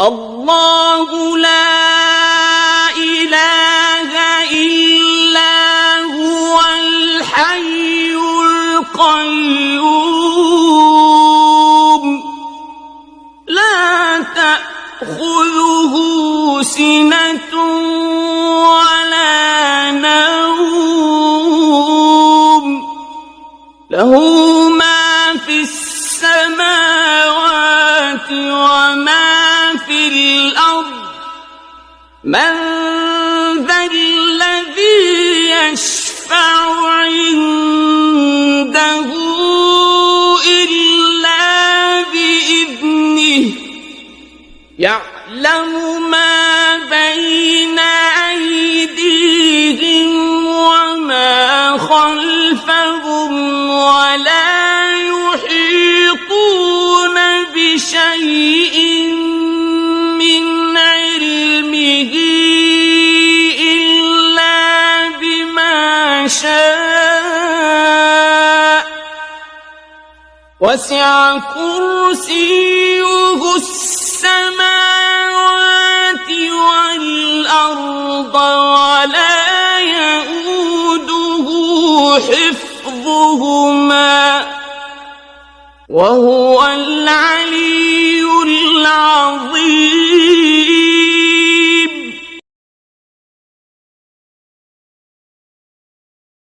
الله لا إله إلا هو الحي القيوم لا تأخذه سنة ولا نوم له ما في السماوات وما في الأرض من ذا الذي يشفع عنده إلا بإذنه يعلم ما بين أيديهم وما خلفهم ولا يحيطون بشيء من علمه إلا بما شاء وسع كرسيه السماوات والأرض ولا يئوده حفظهما وهو العلي العظيم